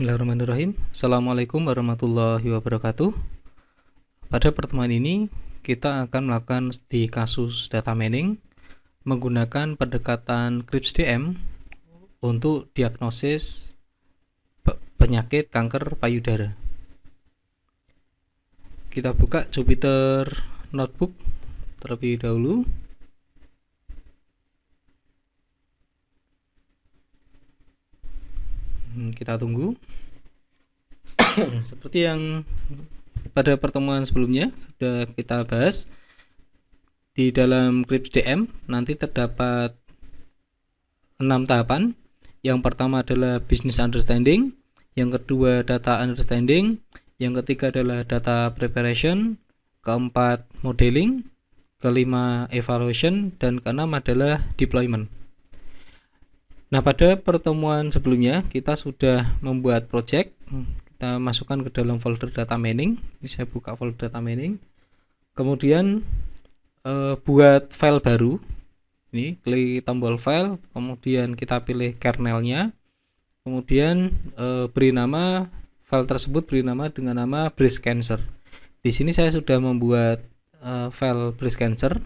Bismillahirrahmanirrahim. Assalamualaikum warahmatullahi wabarakatuh. Pada pertemuan ini kita akan melakukan di kasus data mining menggunakan pendekatan CRISP-DM untuk diagnosis penyakit kanker payudara. Kita buka Jupyter Notebook terlebih dahulu. Kita tunggu. Seperti yang pada pertemuan sebelumnya sudah kita bahas, di dalam CRISP-DM nanti terdapat 6 tahapan. Yang pertama adalah business understanding, yang kedua data understanding, yang ketiga adalah data preparation, keempat modeling, kelima evaluation, dan keenam adalah deployment. Nah, pada pertemuan sebelumnya kita sudah membuat project. Kita masukkan ke dalam folder data mining. Ini saya buka folder data mining. Kemudian buat file baru. Ini klik tombol file, kemudian kita pilih kernelnya. Kemudian beri nama file tersebut, beri nama dengan nama breast cancer. Di sini saya sudah membuat file breast cancer.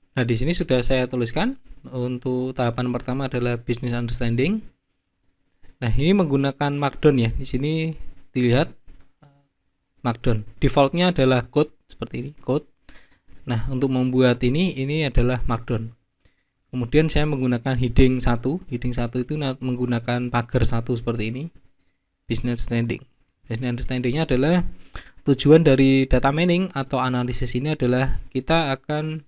Nah, di sini sudah saya tuliskan. Untuk tahapan pertama adalah business understanding. Nah, ini menggunakan Markdown ya. Di sini dilihat Markdown. Defaultnya adalah code seperti ini, code. Nah, untuk membuat ini adalah Markdown. Kemudian saya menggunakan heading 1. Heading 1 itu menggunakan pagar 1 seperti ini. Business understanding. Business understandingnya adalah tujuan dari data mining atau analisis ini adalah kita akan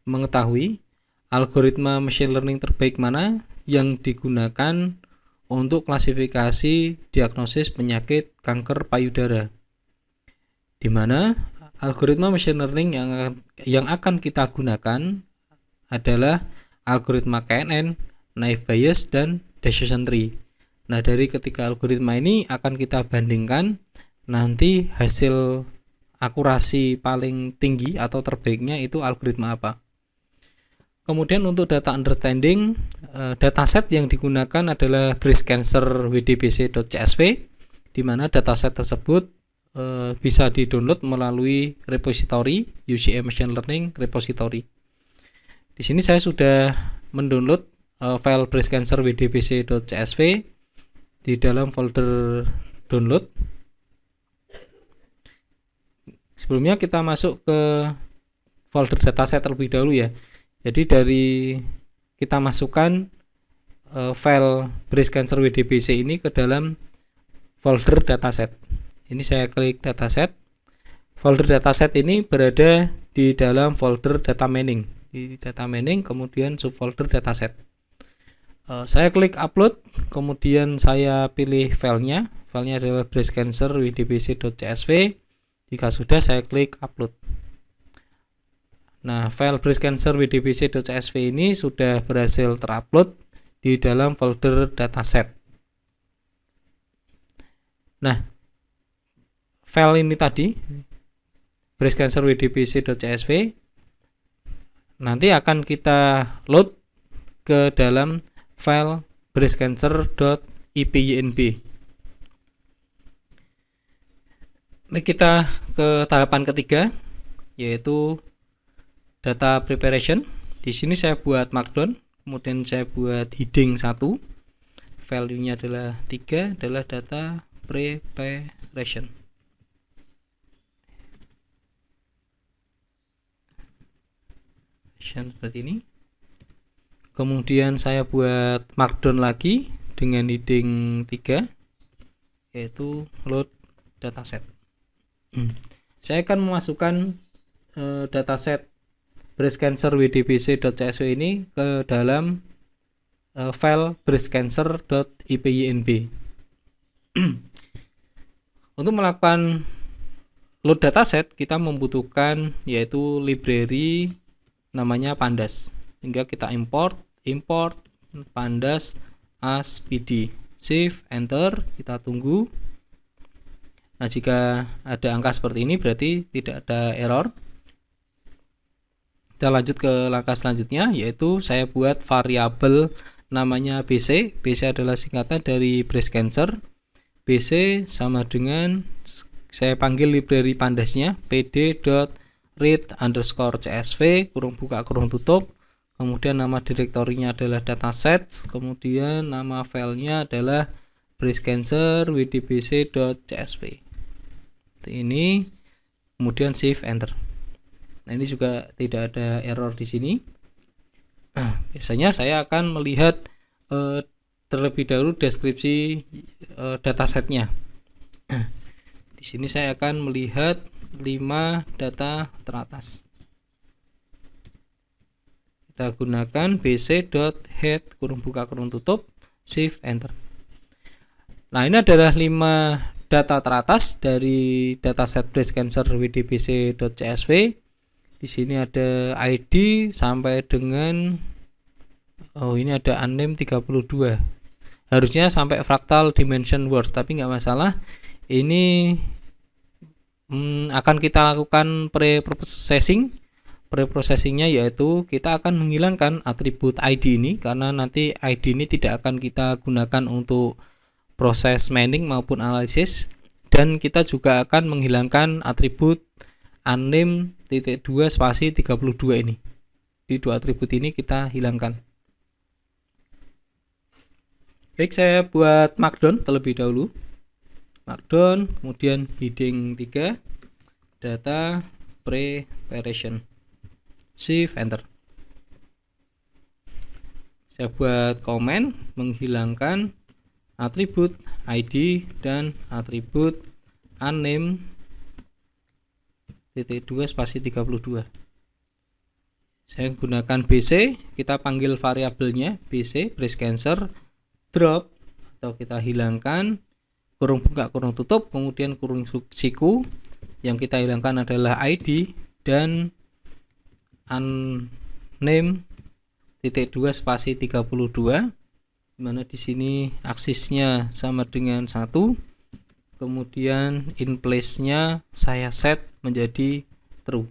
mengetahui algoritma machine learning terbaik mana yang digunakan untuk klasifikasi diagnosis penyakit kanker payudara, di mana algoritma machine learning yang akan kita gunakan adalah algoritma KNN, naive Bayes, dan decision tree. Nah, dari ketiga algoritma ini akan kita bandingkan nanti hasil akurasi paling tinggi atau terbaiknya itu algoritma apa. Kemudian untuk data understanding, dataset yang digunakan adalah breast cancer wdbc.csv, di mana dataset tersebut bisa di-download melalui repository UCM Machine Learning repository. Di sini saya sudah mendownload file breast cancer wdbc.csv di dalam folder download. Sebelumnya kita masuk ke folder dataset terlebih dahulu ya. Jadi dari kita masukkan file breast cancer wdbc ini ke dalam folder dataset. Ini saya klik dataset. Folder dataset ini berada di dalam folder data mining. Di data mining kemudian subfolder dataset. Saya klik upload, kemudian saya pilih filenya. Filenya adalah breast cancer wdbc.csv. Jika sudah, saya klik upload. Nah, file breast cancer wdbc.csv ini sudah berhasil terupload di dalam folder dataset. Nah, file ini tadi breast cancer wdbc.csv nanti akan kita load ke dalam file breastcancer.ipynb. Kita ke tahapan ketiga, yaitu data preparation. Di sini saya buat Markdown, kemudian saya buat heading 1. Value-nya adalah 3, adalah data preparation. Seperti ini. Kemudian saya buat Markdown lagi dengan heading 3, yaitu load dataset. Saya akan memasukkan dataset breast cancer wdbc.csv ini ke dalam file breastcancer.ipynb. Untuk melakukan load dataset kita membutuhkan yaitu library namanya pandas. Hingga kita import pandas as pd. Save, enter, kita tunggu. Nah, jika ada angka seperti ini berarti tidak ada error. Kita lanjut ke langkah selanjutnya, yaitu saya buat variabel namanya BC. BC adalah singkatan dari breast cancer. BC sama dengan saya panggil library pandasnya pd.read_csv kurung buka kurung tutup. Kemudian nama direktorinya adalah datasets, kemudian nama filenya adalah breast cancer wdbc.csv. Ini kemudian save enter. Nah, ini juga tidak ada error di sini. Biasanya saya akan melihat terlebih dahulu deskripsi datasetnya. Di sini saya akan melihat 5 data teratas. Kita gunakan bc.head kurung buka kurung tutup, save enter. Nah, ini adalah 5 data teratas dari dataset breast cancer wdbc.csv. Di sini ada ID sampai dengan ini ada unnamed 32. Harusnya sampai fractal dimension words, tapi nggak masalah. Ini akan kita lakukan pre-processing. Pre-processingnya yaitu kita akan menghilangkan atribut ID ini, karena nanti ID ini tidak akan kita gunakan untuk proses mining maupun analisis, dan kita juga akan menghilangkan atribut unnamed .2 spasi 32 ini. Di 2 atribut ini kita hilangkan. Baik, saya buat markdown terlebih dahulu. Markdown, kemudian heading 3 data preparation, save enter. Saya buat komen menghilangkan atribut ID dan atribut unnamed .2 spasi 32. Saya gunakan BC, kita panggil variabelnya BC breast cancer drop, atau kita hilangkan kurung buka kurung tutup, kemudian kurung siku. Yang kita hilangkan adalah ID dan unnamed .2 spasi 32, dimana di sini aksisnya sama dengan 1. Kemudian in place-nya saya set menjadi true.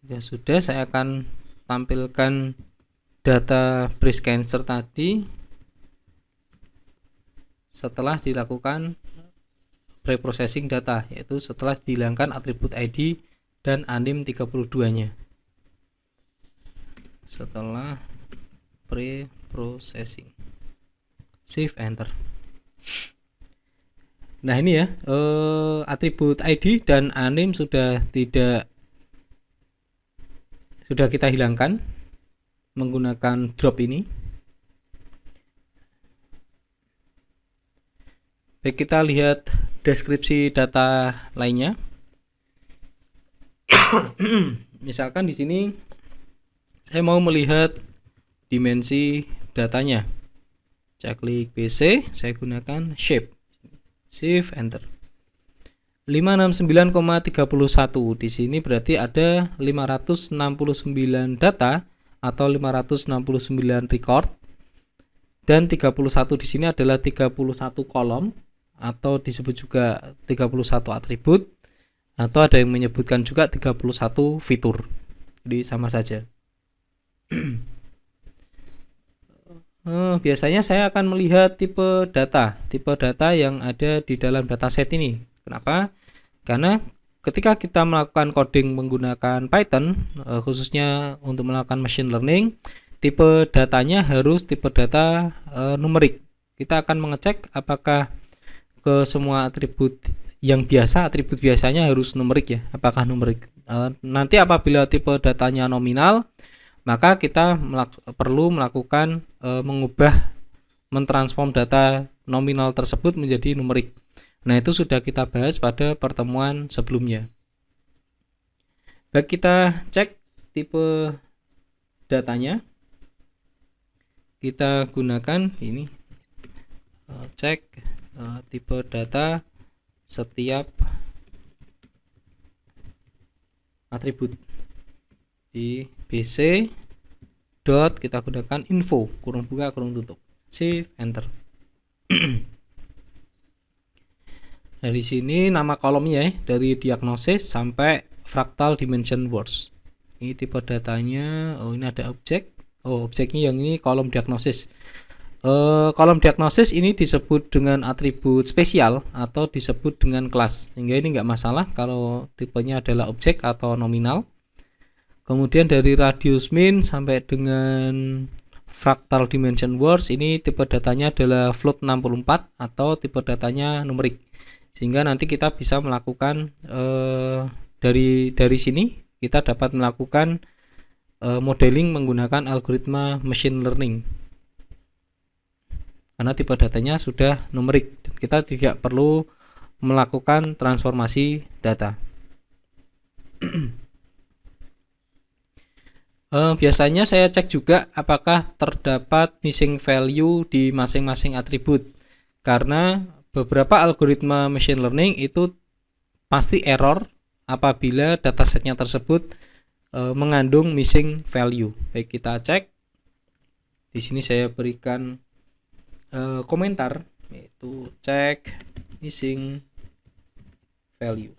Ya sudah, saya akan tampilkan data breast cancer tadi setelah dilakukan pre-processing data, yaitu setelah dihilangkan atribut ID dan unnamed 32-nya. Setelah pre-processing, save enter. Nah, ini ya, atribut ID dan unnamed sudah kita hilangkan menggunakan drop ini. Baik, kita lihat deskripsi data lainnya. Misalkan di sini saya mau melihat dimensi datanya. Saya klik BC, saya gunakan shape, save enter. 569,31 di sini berarti ada 569 data atau 569 record, dan 31 di sini adalah 31 kolom atau disebut juga 31 atribut, atau ada yang menyebutkan juga 31 fitur. Jadi sama saja. Biasanya saya akan melihat tipe data yang ada di dalam dataset ini. Kenapa? Karena ketika kita melakukan coding menggunakan Python, khususnya untuk melakukan machine learning, tipe datanya harus tipe data numerik. Kita akan mengecek apakah ke semua atribut yang biasa, atribut biasanya harus numerik ya, apakah numerik. Nanti apabila tipe datanya nominal, maka kita perlu melakukan mentransform data nominal tersebut menjadi numerik. Nah, itu sudah kita bahas pada pertemuan sebelumnya. Baik, kita cek tipe datanya. Kita gunakan ini, cek tipe data setiap atribut di BC dot, kita gunakan info kurung buka kurung tutup, save enter. Nah, di sini nama kolomnya ya, dari diagnosis sampai fractal dimension words. Ini tipe datanya. Ini ada objek. Objeknya yang ini kolom diagnosis. Kolom diagnosis ini disebut dengan atribut spesial atau disebut dengan kelas, sehingga ini nggak masalah kalau tipenya adalah objek atau nominal. Kemudian dari radius min sampai dengan fractal dimension words, ini tipe datanya adalah float 64 atau tipe datanya numerik, sehingga nanti kita bisa melakukan dari sini kita dapat melakukan modeling menggunakan algoritma machine learning karena tipe datanya sudah numerik dan kita tidak perlu melakukan transformasi data. Biasanya saya cek juga apakah terdapat missing value di masing-masing atribut, karena beberapa algoritma machine learning itu pasti error apabila datasetnya tersebut mengandung missing value. Baik, kita cek. Di sini saya berikan komentar, yaitu cek missing value.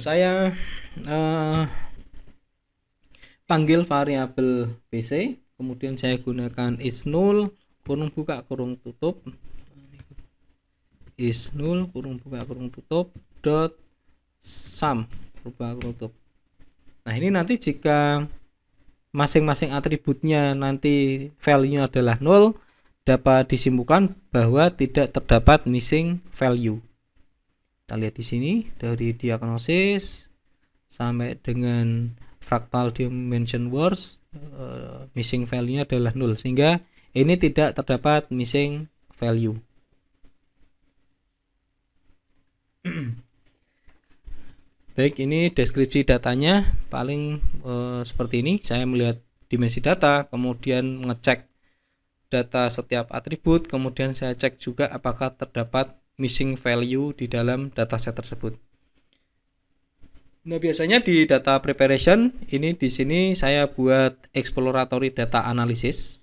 Saya panggil variabel bc, kemudian saya gunakan is null kurung buka kurung tutup, is null kurung buka kurung tutup dot sum kurung buka kurung tutup. Nah, ini nanti jika masing-masing atributnya nanti value-nya adalah 0, dapat disimpulkan bahwa tidak terdapat missing value. Kita lihat di sini dari diagnosis sampai dengan fractal dimension words, missing value-nya adalah 0, sehingga ini tidak terdapat missing value. Baik, ini deskripsi datanya paling seperti ini. Saya melihat dimensi data, kemudian ngecek data setiap atribut, kemudian saya cek juga apakah terdapat missing value di dalam dataset tersebut. Nah, biasanya di data preparation ini di sini saya buat exploratory data analysis.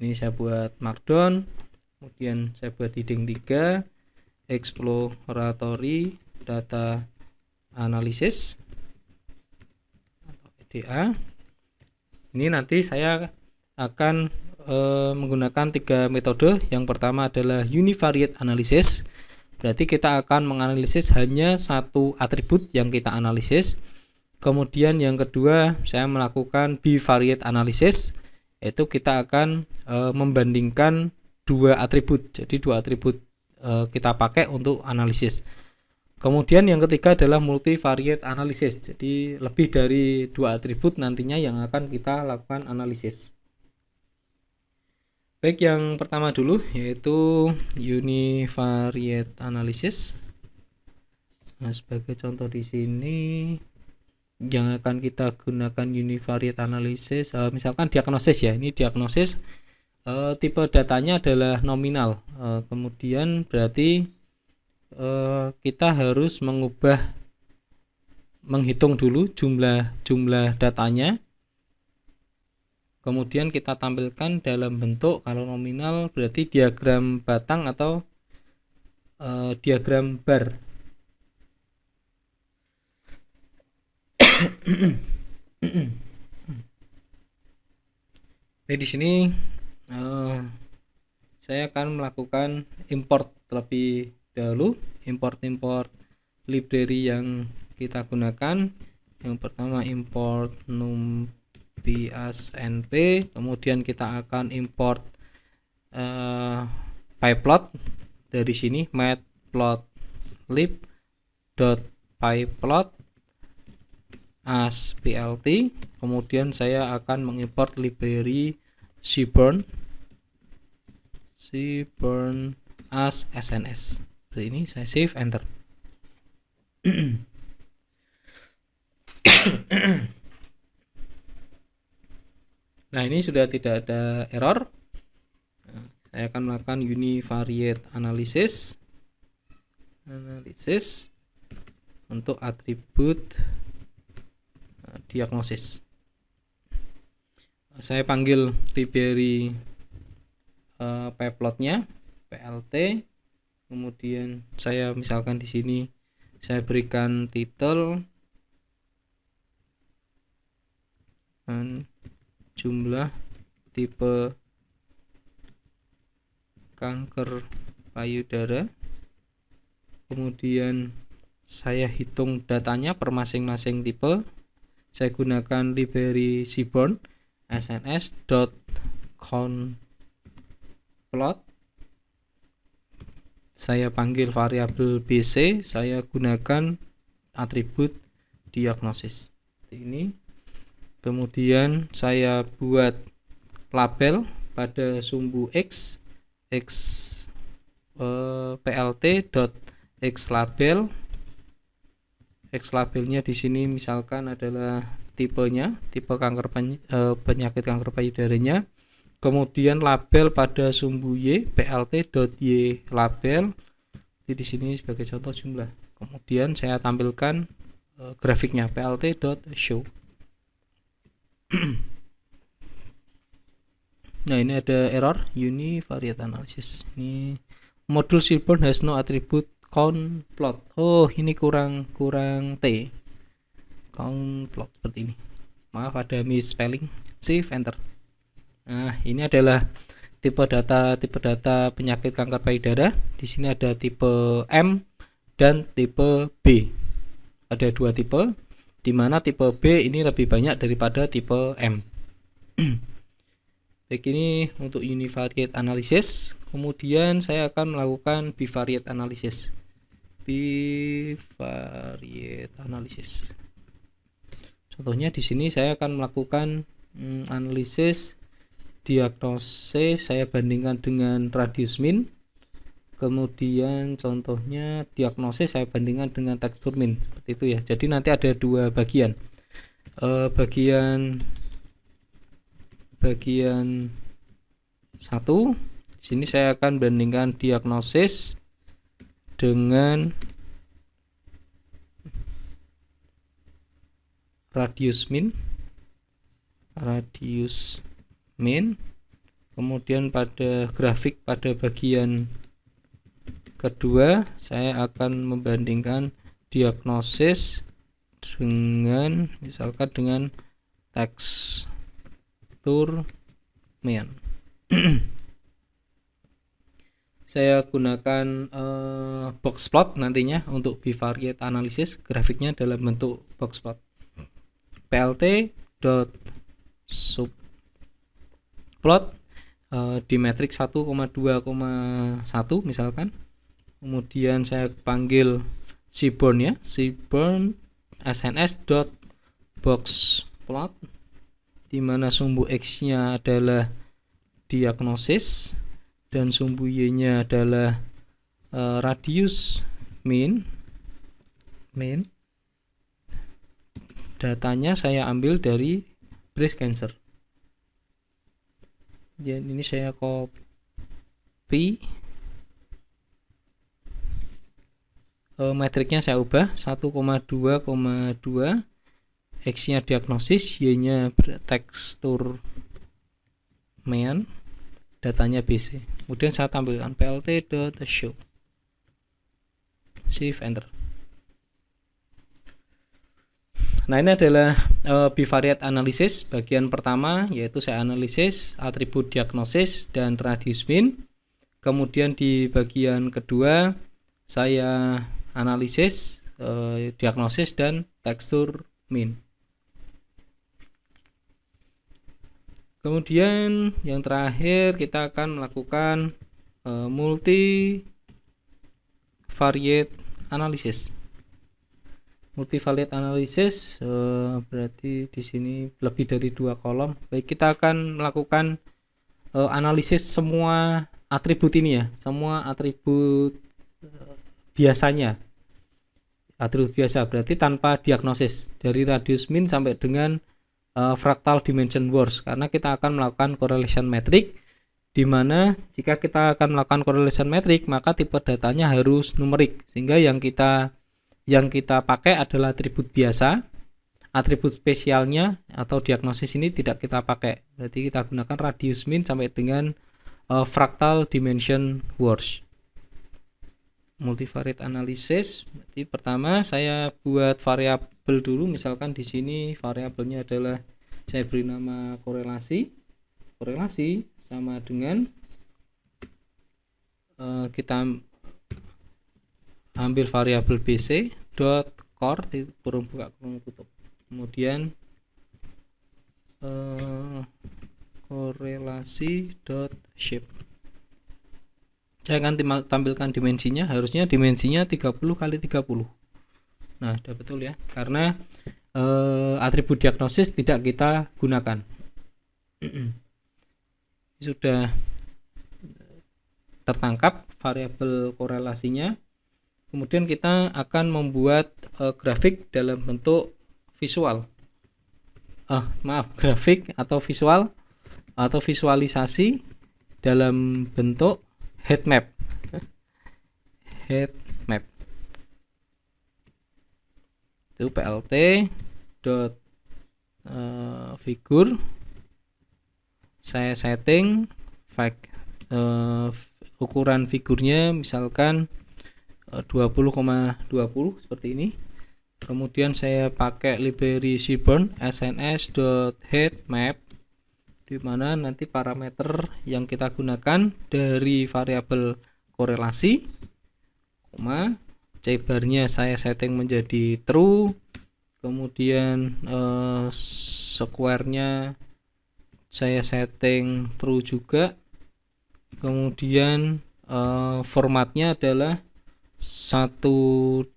Ini saya buat markdown, kemudian saya buat heading 3 exploratory data analysis atau EDA. Ini nanti saya akan menggunakan 3 metode. Yang pertama adalah univariate analysis, berarti kita akan menganalisis hanya satu atribut yang kita analisis. Kemudian yang kedua saya melakukan bivariate analysis, yaitu kita akan membandingkan dua atribut, jadi dua atribut kita pakai untuk analisis. Kemudian yang ketiga adalah multivariate analysis, jadi lebih dari dua atribut nantinya yang akan kita lakukan analisis. Baik, yang pertama dulu yaitu univariate analysis. Nah, sebagai contoh di sini yang akan kita gunakan univariate analysis, misalkan diagnosis ya, ini diagnosis, tipe datanya adalah nominal, kemudian berarti kita harus menghitung dulu jumlah datanya, kemudian kita tampilkan dalam bentuk, kalau nominal berarti diagram batang atau diagram bar. Nah, di sini saya akan melakukan import terlebih dahulu, import library yang kita gunakan. Yang pertama import numpy-np, kemudian kita akan import pyplot dari sini matplotlib.pyplot as plt, kemudian saya akan mengimport library seaborn as sns. Seperti ini, saya save, enter. Nah, ini sudah tidak ada error. Saya akan melakukan univariate analysis untuk atribut diagnosis. Saya panggil library pyplotnya plt, Kemudian saya misalkan di sini saya berikan titel dan jumlah tipe kanker payudara. Kemudian saya hitung datanya per masing-masing tipe. Saya gunakan library Seaborn sns.countplot. Saya panggil variabel BC, saya gunakan atribut diagnosis. Ini. Kemudian saya buat label pada sumbu X plt.xlabel. Xlabelnya di sini misalkan adalah tipenya, tipe kanker penyakit kanker payudaranya. Kemudian label pada sumbu Y plt.ylabel. Di sini sebagai contoh jumlah. Kemudian saya tampilkan grafiknya plt.show. Nah, ini ada error univariate analysis. Ini modul Seaborn has no attribute count plot. Oh, ini kurang T. Count plot seperti ini. Maaf ada misspelling. Shift enter. Nah, ini adalah tipe data penyakit kanker payudara. Di sini ada tipe M dan tipe B. Ada dua tipe, di mana tipe B ini lebih banyak daripada tipe M. Baik, ini untuk univariate analysis. Kemudian saya akan melakukan bivariate analysis. Bivariate analysis. Contohnya di sini saya akan melakukan analisis diagnosis, saya bandingkan dengan radius min. Kemudian contohnya diagnosis saya bandingkan dengan tekstur min. Seperti itu ya. Jadi nanti ada dua bagian. Bagian 1, sini saya akan bandingkan diagnosis dengan radius min. Kemudian pada grafik pada bagian kedua saya akan membandingkan diagnosis dengan misalkan dengan tekstur min. Saya gunakan box plot nantinya untuk bivariate analysis, grafiknya dalam bentuk box plot. plt.subplot di matriks 1,2,1 misalkan. Kemudian saya panggil Seaborn ya, Seaborn sns.boxplot, di mana sumbu X-nya adalah diagnosis dan sumbu Y-nya adalah radius min. Datanya saya ambil dari breast cancer. Jadi ini saya copy, metriknya saya ubah 1,2,2, X-nya diagnosis, Y-nya tekstur min, datanya BC. Kemudian saya tampilkan plt.show. Shift enter. Nah, ini adalah bivariate analysis bagian pertama, yaitu saya analisis atribut diagnosis dan radius min. Kemudian di bagian kedua saya analisis diagnosis dan tekstur min. Kemudian yang terakhir kita akan melakukan multivariate analysis. Multivariate analysis berarti di sini lebih dari 2 kolom. Baik, kita akan melakukan analisis semua atribut ini ya, semua atribut biasanya. Atribut biasa berarti tanpa diagnosis, dari radius min sampai dengan fractal dimension worst, karena kita akan melakukan correlation metric, di mana jika kita akan melakukan correlation metric maka tipe datanya harus numerik, sehingga yang kita pakai adalah atribut biasa. Atribut spesialnya atau diagnosis ini tidak kita pakai, berarti kita gunakan radius min sampai dengan fractal dimension worst. multivariate analysis. Berarti pertama saya buat variabel dulu, misalkan di sini variabelnya adalah saya beri nama korelasi. Korelasi sama dengan kita ambil variabel bc dot core kurung buka kurung tutup, kemudian korelasi dot shape. Saya akan tampilkan dimensinya, harusnya dimensinya 30 kali 30. Nah, udah betul ya, karena atribut diagnosis tidak kita gunakan. Sudah tertangkap variabel korelasinya. Kemudian kita akan membuat grafik dalam bentuk visual. Grafik atau visual atau visualisasi dalam bentuk heat map. Itu plt dot figure. Saya setting ukuran figurnya misalkan 20,20 seperti ini. Kemudian saya pakai library Seaborn sns.heatmap, di mana nanti parameter yang kita gunakan dari variabel korelasi, c-barnya saya setting menjadi true, kemudian square-nya saya setting true juga, kemudian formatnya adalah 1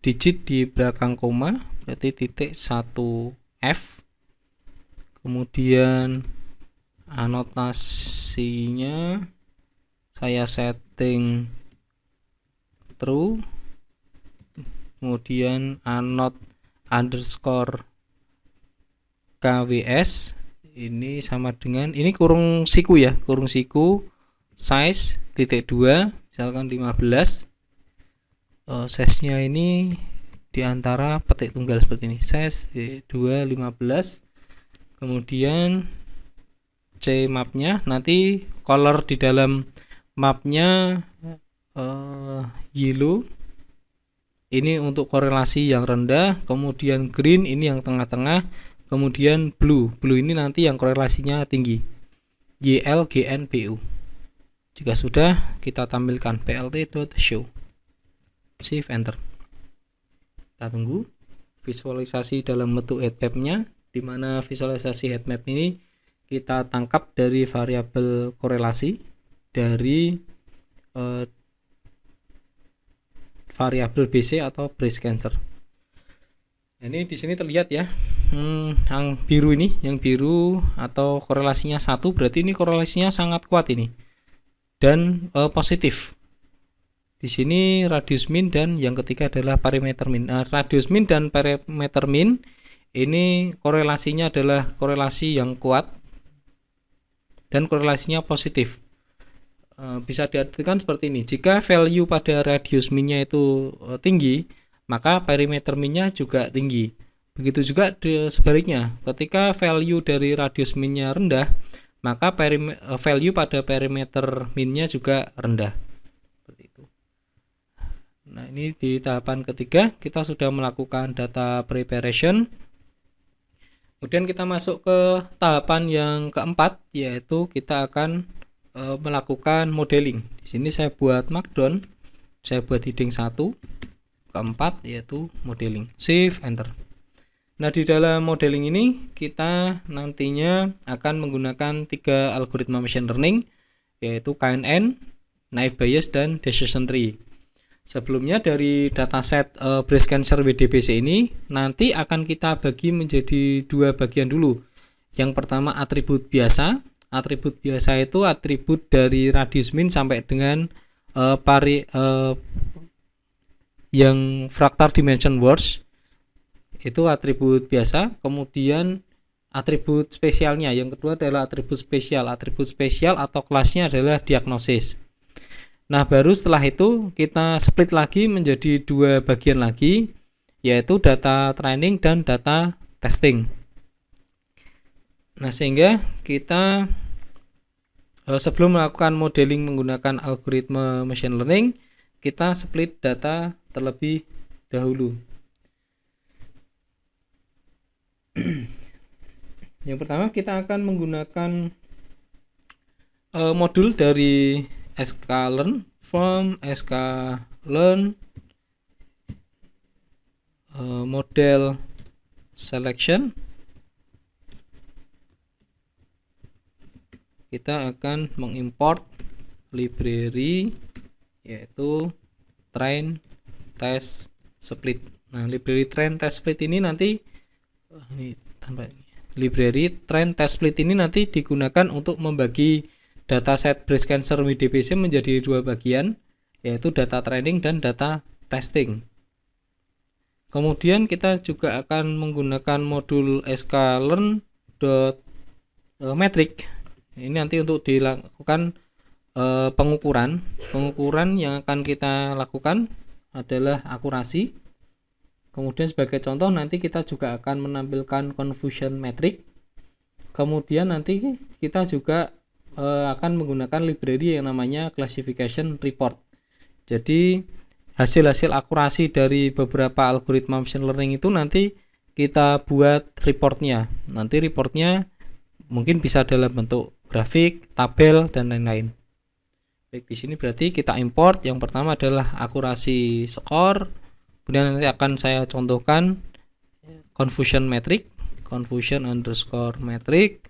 digit di belakang koma, berarti titik 1f, kemudian anotasinya saya setting true, kemudian anot underscore kws ini sama dengan ini kurung siku ya, kurung siku size titik 2 misalkan 15, size nya ini diantara petik tunggal seperti ini, size 2 15, kemudian C mapnya nanti color di dalam mapnya yellow ini untuk korelasi yang rendah, kemudian green ini yang tengah-tengah, kemudian blue ini nanti yang korelasinya tinggi, YL GN BU. Jika sudah, kita tampilkan plt.show, shift enter. Kita tunggu visualisasi dalam bentuk heatmap-nya, di mana visualisasi heatmap ini kita tangkap dari variabel korelasi dari variabel BC atau breast cancer. Ini di sini terlihat ya, yang biru ini, yang biru atau korelasinya 1, berarti ini korelasinya sangat kuat ini dan positif. Di sini radius min dan yang ketiga adalah parameter min. Radius min dan parameter min ini korelasinya adalah korelasi yang kuat dan korelasinya positif. Bisa diartikan seperti ini, jika value pada radius minnya itu tinggi, maka parameter minnya juga tinggi. Begitu juga sebaliknya, ketika value dari radius minnya rendah, maka value pada parameter minnya juga rendah. Seperti itu. Nah, ini di tahapan ketiga kita sudah melakukan data preparation. Kemudian kita masuk ke tahapan yang keempat, yaitu kita akan melakukan modeling. Di sini saya buat markdown, saya buat heading 1, keempat yaitu modeling. Shift enter. Nah, di dalam modeling ini kita nantinya akan menggunakan 3 algoritma machine learning, yaitu KNN, naive Bayes, dan decision tree. Sebelumnya dari dataset breast cancer WDBC ini nanti akan kita bagi menjadi 2 bagian dulu. Yang pertama atribut biasa. Atribut biasa itu atribut dari radius min sampai dengan yang fractal dimension words, itu atribut biasa. Kemudian atribut spesialnya, yang kedua adalah atribut spesial. Atribut spesial atau kelasnya adalah diagnosis. Nah, baru setelah itu kita split lagi menjadi 2 bagian lagi, yaitu data training dan data testing. Nah, sehingga kita sebelum melakukan modeling menggunakan algoritma machine learning, kita split data terlebih dahulu. Yang pertama kita akan menggunakan modul dari sklearn from sklearn model selection. Kita akan mengimport library yaitu train test split. Nah, library train test split ini nanti library train test split ini nanti digunakan untuk membagi dataset breast cancer WDBC menjadi dua bagian, yaitu data training dan data testing. Kemudian kita juga akan menggunakan modul sklearn.metric. Ini nanti untuk dilakukan pengukuran yang akan kita lakukan adalah akurasi. Kemudian sebagai contoh nanti kita juga akan menampilkan confusion metric. Kemudian nanti kita juga akan menggunakan library yang namanya classification report. Jadi hasil-hasil akurasi dari beberapa algoritma machine learning itu nanti kita buat reportnya. Nanti reportnya mungkin bisa dalam bentuk grafik, tabel, dan lain-lain. Baik, di sini berarti kita import. Yang pertama adalah akurasi score. Kemudian nanti akan saya contohkan confusion metric, confusion_metric.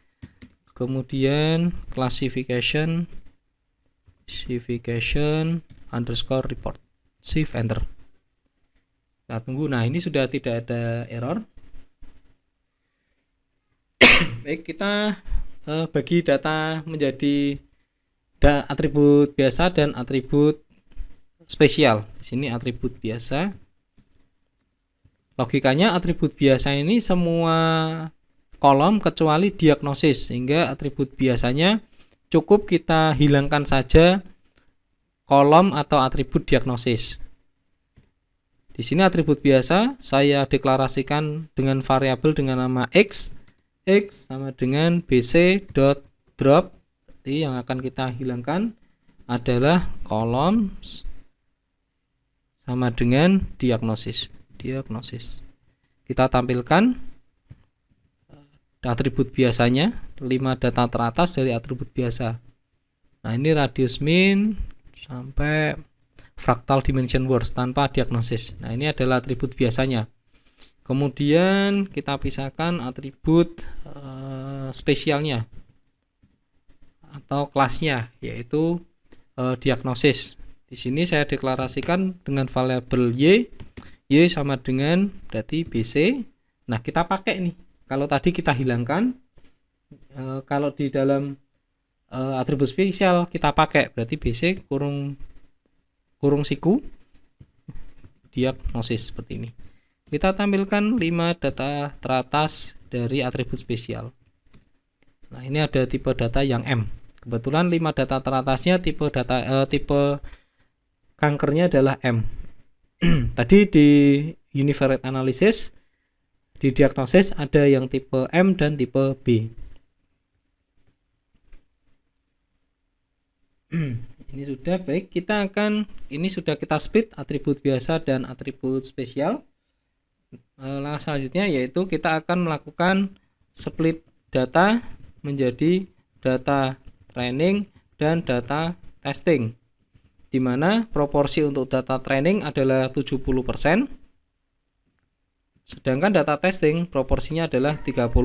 Kemudian classification report. Shift enter. Kita tunggu. Nah, ini sudah tidak ada error. Baik, kita bagi data menjadi atribut biasa dan atribut spesial. Di sini atribut biasa. Logikanya atribut biasa ini semua kolom kecuali diagnosis, sehingga atribut biasanya cukup kita hilangkan saja kolom atau atribut diagnosis. Di sini atribut biasa saya deklarasikan dengan variabel dengan nama x sama dengan bc.drop. Jadi yang akan kita hilangkan adalah kolom sama dengan diagnosis. Kita tampilkan atribut biasanya, 5 data teratas dari atribut biasa. Nah, ini radius min sampai fractal dimension worst tanpa diagnosis. Nah, ini adalah atribut biasanya. Kemudian kita pisahkan atribut spesialnya atau kelasnya, yaitu diagnosis. Di sini saya deklarasikan dengan variabel y sama dengan berarti bc. Nah, kita pakai nih. Kalau tadi kita hilangkan, kalau di dalam atribut spesial kita pakai berarti bc kurung siku diagnosis seperti ini. Kita tampilkan 5 data teratas dari atribut spesial. Nah, ini ada tipe data yang M. Kebetulan 5 data teratasnya tipe kankernya adalah M. Tadi di univariate analysis di diagnosis ada yang tipe M dan tipe B. Ini sudah baik. Ini sudah kita split atribut biasa dan atribut spesial. Langkah selanjutnya yaitu kita akan melakukan split data menjadi data training dan data testing, di mana proporsi untuk data training adalah 70%, sedangkan data testing proporsinya adalah 30%.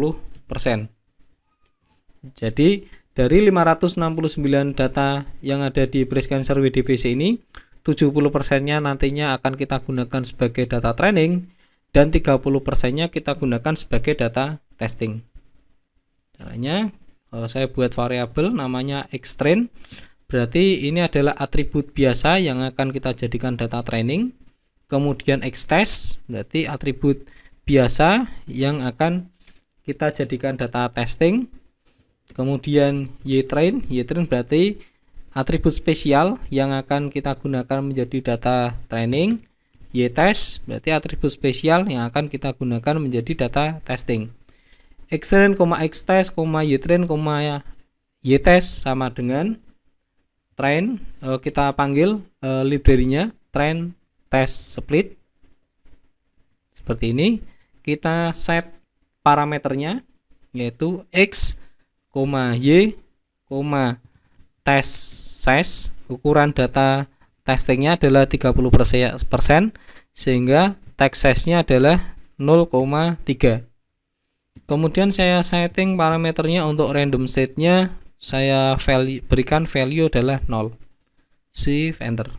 Jadi dari 569 data yang ada di breast cancer WDBC ini, 70%-nya nantinya akan kita gunakan sebagai data training dan 30%-nya kita gunakan sebagai data testing. Caranya saya buat variabel namanya xtrain. Berarti ini adalah atribut biasa yang akan kita jadikan data training. Kemudian xtest berarti atribut biasa yang akan kita jadikan data testing. Kemudian ytrain berarti atribut spesial yang akan kita gunakan menjadi data training. Ytest berarti atribut spesial yang akan kita gunakan menjadi data testing. Xtrain, xtest, ytrain, ytest sama dengan train. Kita panggil library-nya train test split seperti ini. Kita set parameternya yaitu x, y, test size. Ukuran data testingnya adalah 30%, sehingga test size-nya adalah 0,3. Kemudian saya setting parameternya untuk random state-nya, saya berikan value adalah 0. Shift enter.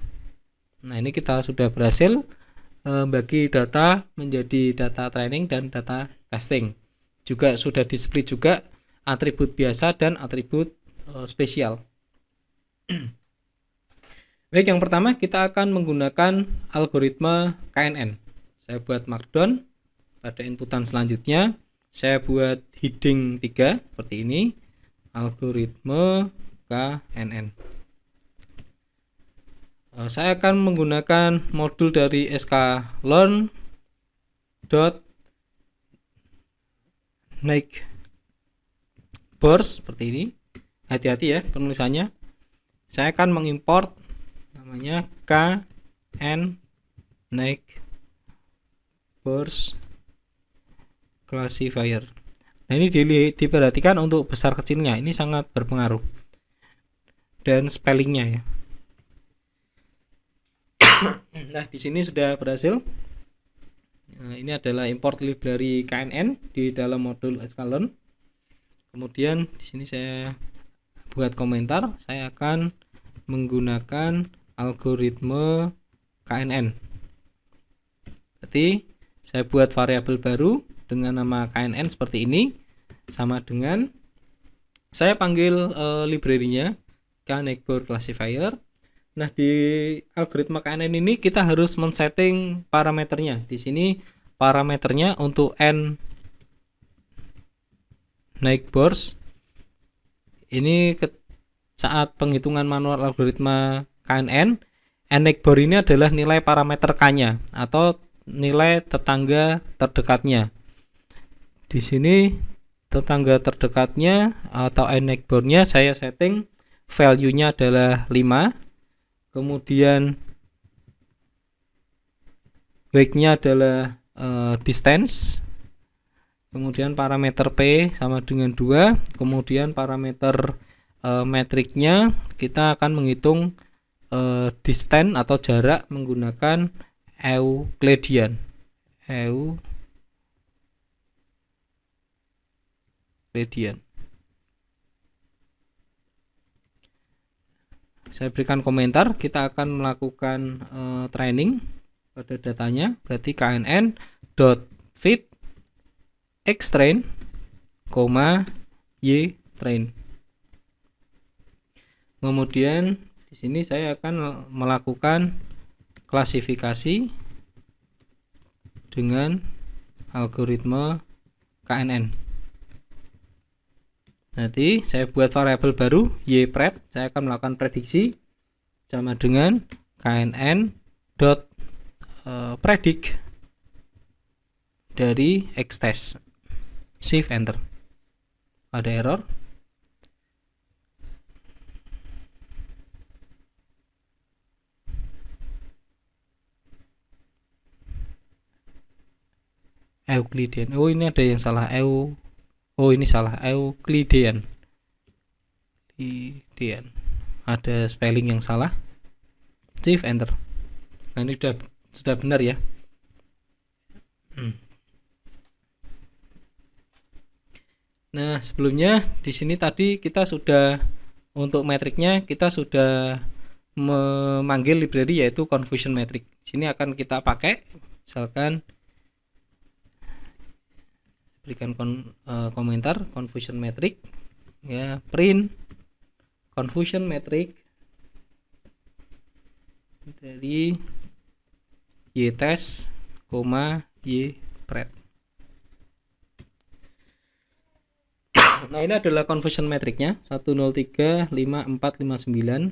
Nah, ini kita sudah berhasil bagi data menjadi data training dan data testing. Juga sudah di split juga atribut biasa dan atribut spesial. Baik, yang pertama kita akan menggunakan algoritma KNN. Saya buat markdown. Pada inputan selanjutnya saya buat heading 3 seperti ini, algoritma KNN. Saya akan menggunakan modul dari sklearn.neighbors seperti ini. Hati-hati ya penulisannya. Saya akan mengimport namanya KN neighbors classifier. Nah, ini diperhatikan untuk besar kecilnya, ini sangat berpengaruh, dan spellingnya ya. Nah, di sini sudah berhasil. Nah, ini adalah import library KNN di dalam modul sklearn. Kemudian di sini saya buat komentar, saya akan menggunakan algoritma KNN. Berarti saya buat variabel baru dengan nama KNN seperti ini, sama dengan saya panggil library-nya KNeighbor classifier. Nah, di algoritma KNN ini kita harus men-setting parameternya. Di sini parameternya untuk n neighbors. Ini saat penghitungan manual algoritma KNN, neighbor ini adalah nilai parameter k-nya atau nilai tetangga terdekatnya. Di sini tetangga terdekatnya atau neighbor-nya saya setting value-nya adalah 5. Kemudian weight-nya adalah distance. Kemudian parameter P sama dengan 2. Kemudian parameter metriknya kita akan menghitung distance atau jarak menggunakan Euclidean. Saya berikan komentar, kita akan melakukan training pada datanya. Berarti knn.fit xtrain, ytrain. Kemudian di sini saya akan melakukan klasifikasi dengan algoritma KNN. Nanti saya buat variabel baru ypred, saya akan melakukan prediksi sama dengan knn.predict dari xtest. Shift enter. Ada error. Euclidean. Oh, ini ada yang salah. Ini salah. Euclidean. Ada spelling yang salah. Shift enter. Nah, ini sudah benar ya. Nah, sebelumnya di sini tadi kita sudah untuk metriknya kita sudah memanggil library yaitu confusion metric. Sini akan kita pakai, misalkan berikan komentar confusion metric ya, print confusion metric dari ytest, ypred. Nah, ini adalah confusion metricnya 1035459.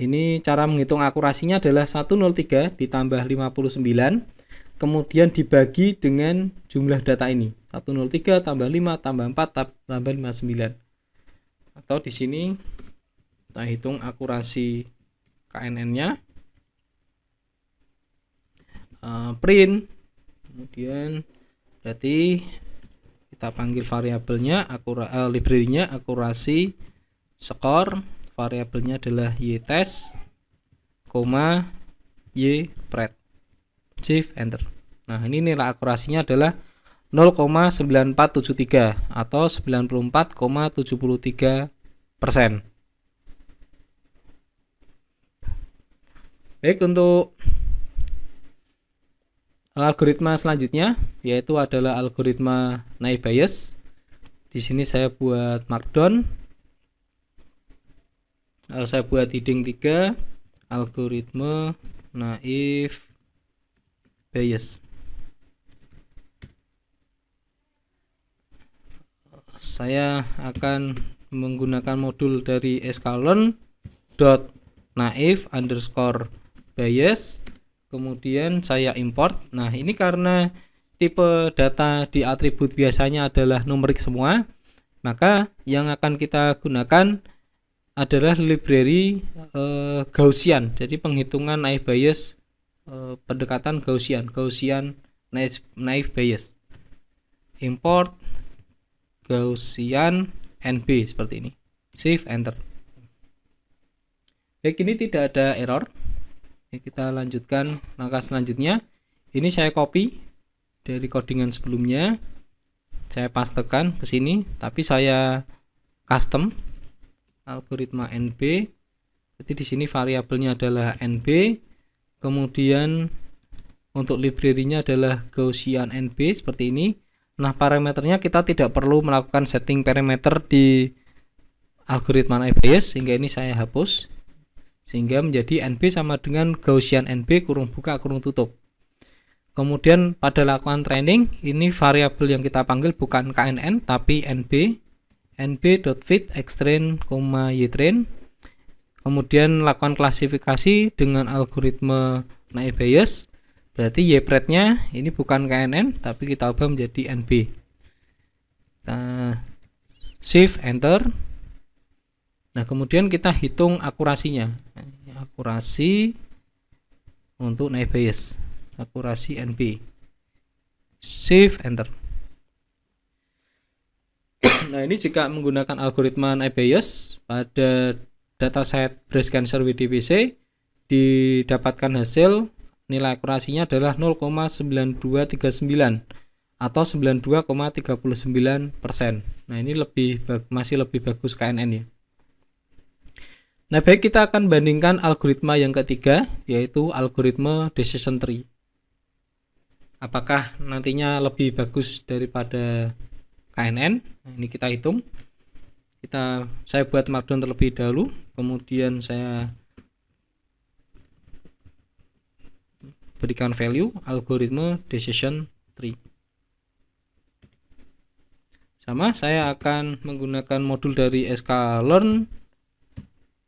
Ini cara menghitung akurasinya adalah 103 ditambah 59, kemudian dibagi dengan jumlah data ini 103 tambah 5 tambah 4 tambah 59. Atau di sini kita hitung akurasi KNN-nya print, kemudian berarti kita panggil variabelnya library-nya akurasi skor, variabelnya adalah ytest, ypret, shift enter. Nah, ini nilai akurasinya adalah 0,9473 atau 94,73%. Baik, untuk algoritma selanjutnya yaitu adalah algoritma naive Bayes. Di sini saya buat markdown. Saya buat heading 3 algoritma naive Bayes. Saya akan menggunakan modul dari sklearn.naive_Bayes, kemudian saya import. Nah, ini karena tipe data di atribut biasanya adalah numerik semua, maka yang akan kita gunakan adalah library Gaussian. Jadi penghitungan naive Bayes, pendekatan Gaussian naive Bayes. Import Gaussian NB seperti ini. Shift enter. Baik, ini tidak ada error. Kita lanjutkan langkah selanjutnya. Ini saya copy dari codingan sebelumnya, saya pastekan ke sini, tapi saya custom algoritma NB. Jadi di sini variabelnya adalah NB, kemudian untuk library-nya adalah Gaussian NB seperti ini. Nah, parameternya kita tidak perlu melakukan setting parameter di algoritma naive Bayes, sehingga ini saya hapus, sehingga menjadi NB sama dengan Gaussian NB kurung buka kurung tutup. Kemudian pada lakukan training, ini variabel yang kita panggil bukan KNN tapi NB, nb.fit xtrain, ytrain. Kemudian lakukan klasifikasi dengan algoritma naive Bayes. Berarti ypret-nya ini bukan KNN tapi kita ubah menjadi NB. Shift enter. Nah, kemudian kita hitung akurasinya. Akurasi untuk naive Bayes, akurasi NB. Shift enter. Nah, ini jika menggunakan algoritma naive Bayes pada dataset breast cancer WDBC didapatkan hasil nilai akurasinya adalah 0,9239 atau 92,39%. Nah, ini masih lebih bagus KNN ya. Nah, baik, kita akan bandingkan algoritma yang ketiga yaitu algoritma decision tree. Apakah nantinya lebih bagus daripada KNN? Nah, ini kita hitung. Saya buat markdown terlebih dahulu, kemudian saya berikan value algoritma decision tree. Sama, saya akan menggunakan modul dari sklearn.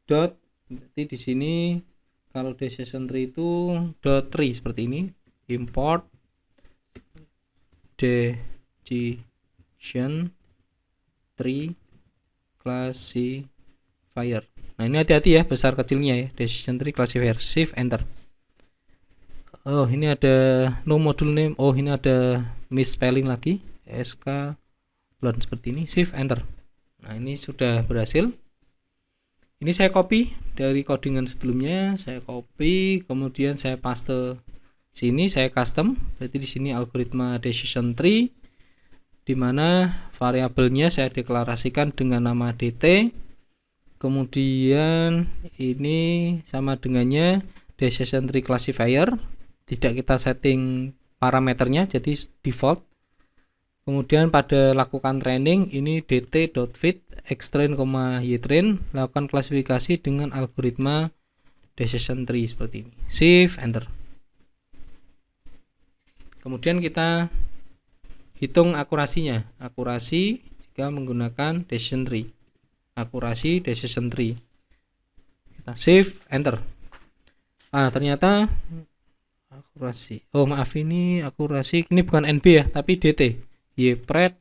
Berarti di sini kalau decision tree itu .tree seperti ini. Import decision tree classifier. Nah, ini hati-hati ya besar kecilnya ya, decision tree classifier. Shift enter. Oh, ini ada no module name. Oh, ini ada misspelling lagi. sklearn seperti ini. Shift enter. Nah, ini sudah berhasil. Ini saya copy dari codingan sebelumnya, saya copy, kemudian saya paste sini, saya custom. Berarti di sini algoritma decision tree, di mana variabelnya saya deklarasikan dengan nama dt. Kemudian ini sama dengannya decision tree classifier. Tidak kita setting parameternya, jadi default. Kemudian pada lakukan training ini dt.fit xtrain, ytrain, lakukan klasifikasi dengan algoritma decision tree seperti ini. Shift enter. Kemudian kita hitung akurasinya. Akurasi jika menggunakan decision tree. Akurasi decision tree. Kita shift enter. Ternyata akurasi. Oh, maaf, ini akurasi ini bukan NB ya, tapi DT. Ypret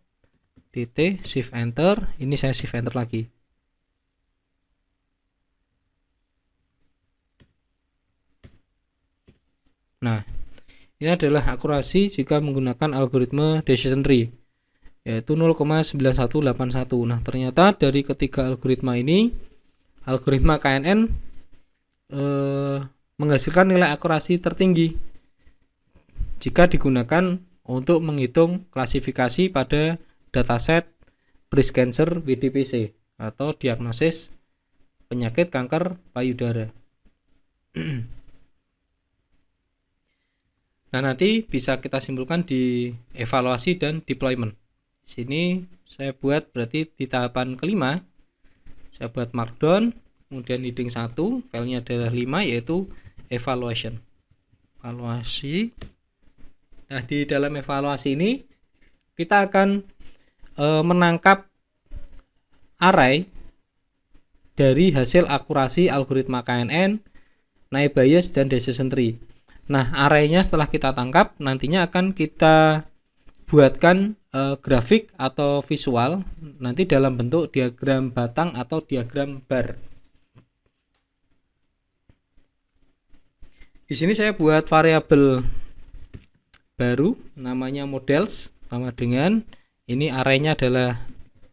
DT, shift enter. Ini saya shift enter lagi. Nah, Ini adalah akurasi jika menggunakan algoritma decision tree, yaitu 0,9181. Nah, ternyata dari ketiga algoritma ini, algoritma KNN menghasilkan nilai akurasi tertinggi jika digunakan untuk menghitung klasifikasi pada dataset breast cancer WDPC atau diagnosis penyakit kanker payudara. Nah, nanti bisa kita simpulkan di evaluasi dan deployment. Sini saya buat berarti di tahapan kelima, saya buat markdown, kemudian heading 1, filenya adalah 5, yaitu evaluation. Evaluasi. Nah, di dalam evaluasi ini kita akan menangkap array dari hasil akurasi algoritma KNN, naive Bayes, dan decision tree. Nah, arraynya setelah kita tangkap, nantinya akan kita buatkan grafik atau visual nanti dalam bentuk diagram batang atau diagram bar. Di sini saya buat variabel baru namanya models, sama dengan ini arraynya adalah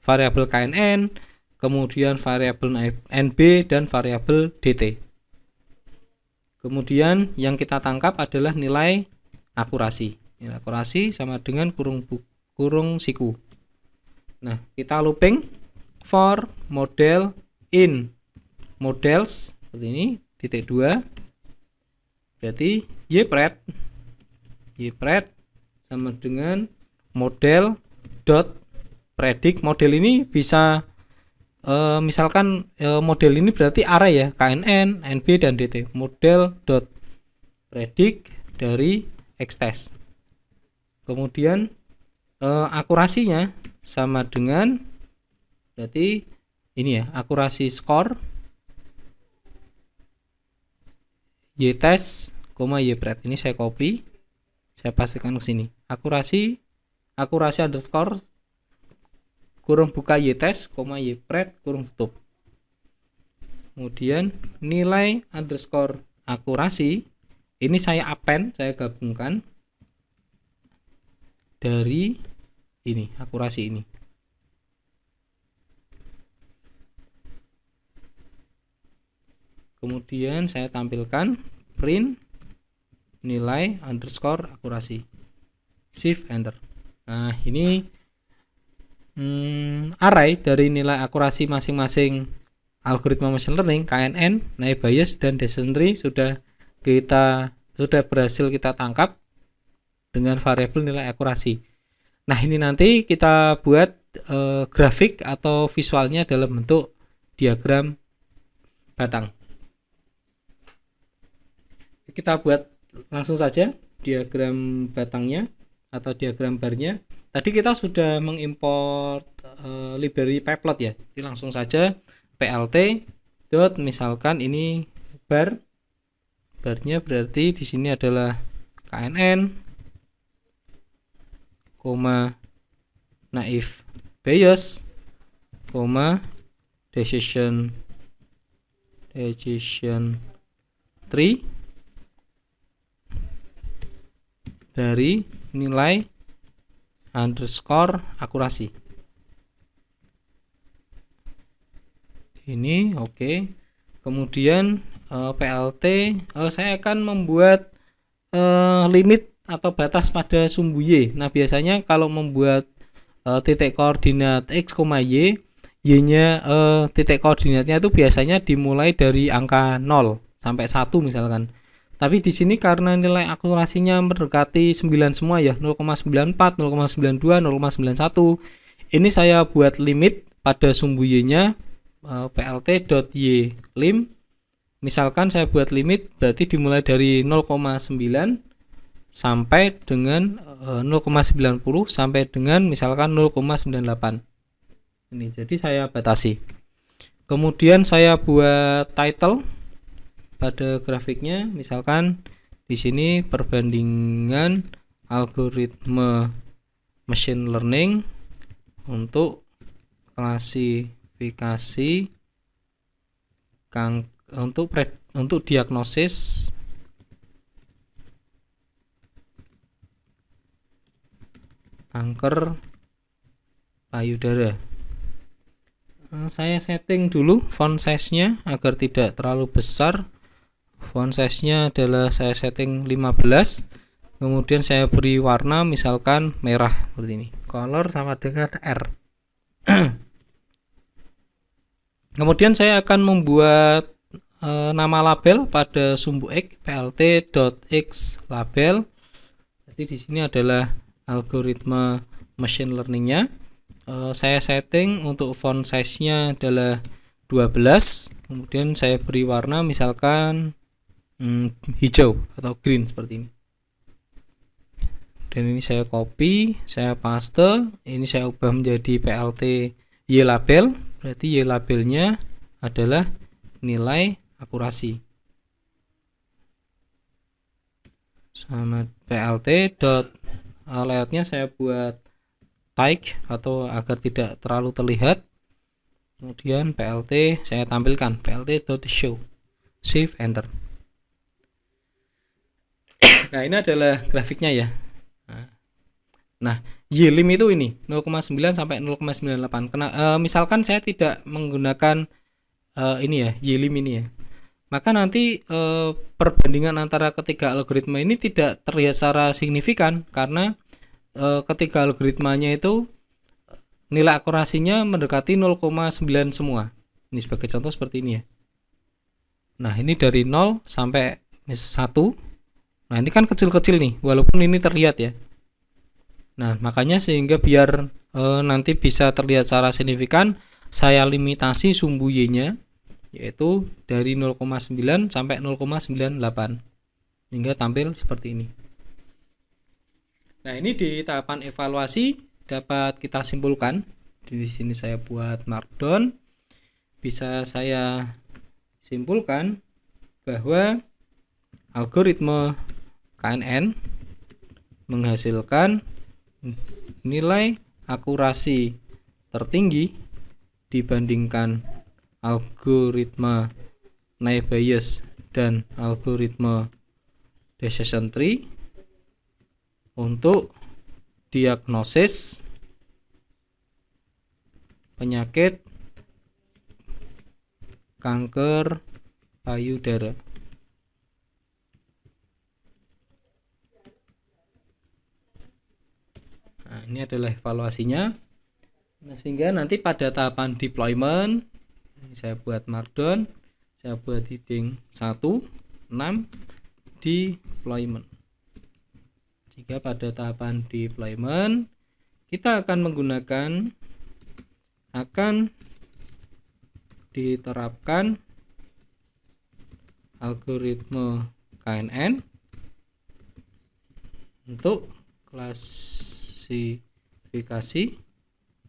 variabel KNN, kemudian variabel NB, dan variabel DT. Kemudian yang kita tangkap adalah nilai akurasi. Nilai akurasi sama dengan kurung siku. Nah, kita looping for model in models seperti ini, titik 2. Berarti ypred sama dengan model dot predict. Model ini bisa misalkan model ini berarti array ya, KNN, NB, dan DT. Model dot predict dari xtest. Kemudian akurasinya sama dengan berarti ini ya, akurasi score ytest, ypred. Ini saya copy, saya pastikan ke sini. Akurasi underscore kurung buka ytest, ypred kurung tutup. Kemudian nilai underscore akurasi ini saya append, saya gabungkan dari ini, akurasi ini. Kemudian saya tampilkan print nilai underscore akurasi. Shift enter. Nah, ini array dari nilai akurasi masing-masing algoritma machine learning, KNN, naive Bayes, dan decision tree sudah berhasil kita tangkap dengan variabel nilai akurasi. Nah, ini nanti kita buat grafik atau visualnya dalam bentuk diagram batang. Kita buat langsung saja diagram batangnya atau diagram barnya. Tadi kita sudah mengimport library pyplot ya. Jadi langsung saja plt dot, misalkan ini barnya berarti di sini adalah KNN, naive Bayes, decision tree dari nilai underscore akurasi. Ini oke. Kemudian plt saya akan membuat limit atau batas pada sumbu y. Nah, biasanya kalau membuat titik koordinat x, y, y-nya titik koordinatnya itu biasanya dimulai dari angka 0 sampai 1 misalkan. Tapi di sini karena nilai akurasinya mendekati 9 semua ya, 0,94, 0,92, 0,91. Ini saya buat limit pada sumbu y-nya plt.ylim. Misalkan saya buat limit berarti dimulai dari 0,9 sampai dengan 0,90 sampai dengan misalkan 0,98. Ini jadi saya batasi. Kemudian saya buat title pada grafiknya, misalkan di sini perbandingan algoritma machine learning untuk klasifikasi untuk diagnosis kanker payudara. Saya setting dulu font size-nya agar tidak terlalu besar. Font size-nya adalah saya setting 15. Kemudian saya beri warna misalkan merah seperti ini. Color sama dengan R. Kemudian saya akan membuat nama label pada sumbu X, plt.x label. Jadi di sini adalah algoritma machine learning-nya. Saya setting untuk font size-nya adalah 12. Kemudian saya beri warna misalkan hijau atau green seperti ini. Dan ini saya copy, saya paste, ini saya ubah menjadi plt y label. Berarti y labelnya adalah nilai akurasi. Sama plt dot layoutnya saya buat tight atau agar tidak terlalu terlihat. Kemudian plt saya tampilkan plt.show, save, enter. Nah, ini adalah grafiknya ya. Nah, y-lim itu ini 0,9 sampai 0,98. Misalkan saya tidak menggunakan ini ya, y-lim ini ya. Maka nanti perbandingan antara ketiga algoritma ini tidak terlihat secara signifikan karena ketiga algoritmanya itu nilai akurasinya mendekati 0,9 semua. Ini sebagai contoh seperti ini ya. Nah, ini dari 0 sampai 1. Nah, ini kan kecil-kecil nih, walaupun ini terlihat ya. Nah, makanya sehingga biar nanti bisa terlihat secara signifikan, saya limitasi sumbu y-nya yaitu dari 0,9 sampai 0,98 hingga tampil seperti ini. Nah, ini di tahapan evaluasi dapat kita simpulkan. Di sini saya buat markdown. Bisa saya simpulkan bahwa algoritma KNN menghasilkan nilai akurasi tertinggi dibandingkan algoritma naive Bayes dan algoritma decision tree untuk diagnosis penyakit kanker payudara. Nah, ini adalah evaluasinya. Nah, sehingga nanti pada tahapan deployment saya buat markdown, saya buat heading 1, 6 deployment. Jika pada tahapan deployment kita akan menggunakan diterapkan algoritma KNN untuk klasifikasi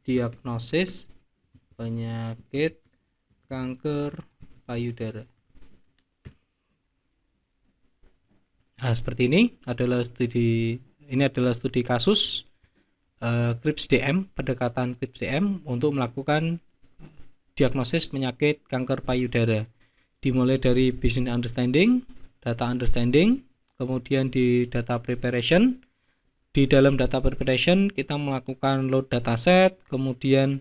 diagnosis penyakit kanker payudara. Nah, seperti ini adalah studi kasus CRISP-DM, pendekatan CRISP-DM untuk melakukan diagnosis penyakit kanker payudara. Dimulai dari business understanding, data understanding, kemudian di data preparation. Di dalam data preparation kita melakukan load dataset, kemudian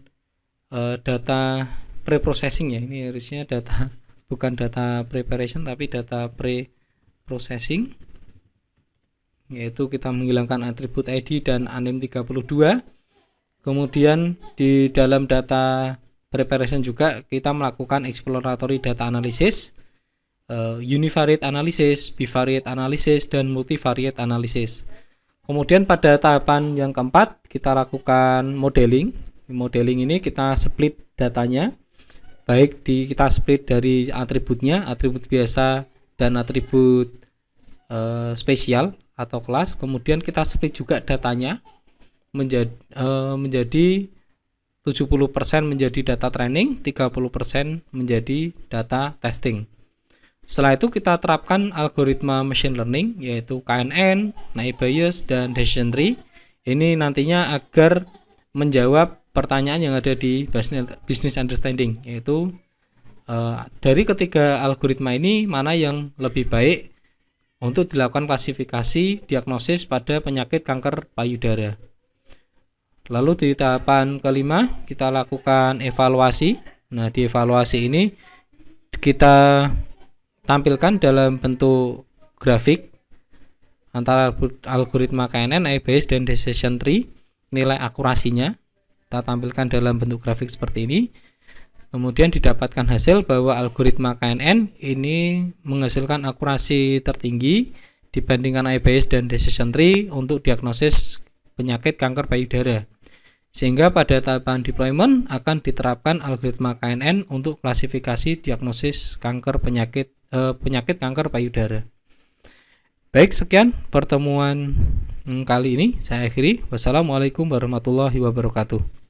data pre-processing ya. Ini harusnya data bukan data preparation tapi data pre-processing, yaitu kita menghilangkan atribut ID dan anim 32. Kemudian di dalam data preparation juga kita melakukan exploratory data analysis, univariate analysis, bivariate analysis, dan multivariate analysis. Kemudian pada tahapan yang keempat kita lakukan modeling. Modeling ini kita split datanya, baik kita split dari atributnya, atribut biasa dan atribut spesial atau kelas. Kemudian kita split juga datanya menjadi 70% menjadi data training, 30% menjadi data testing. Setelah itu kita terapkan algoritma machine learning yaitu KNN, naive Bayes, dan decision tree. Ini nantinya agar menjawab pertanyaan yang ada di business understanding, yaitu dari ketiga algoritma ini mana yang lebih baik untuk dilakukan klasifikasi diagnosis pada penyakit kanker payudara. Lalu di tahapan kelima kita lakukan evaluasi. Nah, di evaluasi ini kita tampilkan dalam bentuk grafik antara algoritma KNN, Bayes dan decision tree, nilai akurasinya kita tampilkan dalam bentuk grafik seperti ini. Kemudian didapatkan hasil bahwa algoritma KNN ini menghasilkan akurasi tertinggi dibandingkan Bayes dan decision tree untuk diagnosis penyakit kanker payudara. Sehingga pada tahapan deployment akan diterapkan algoritma KNN untuk klasifikasi diagnosis penyakit kanker payudara. Baik, sekian pertemuan kali ini saya akhiri. Wassalamualaikum warahmatullahi wabarakatuh.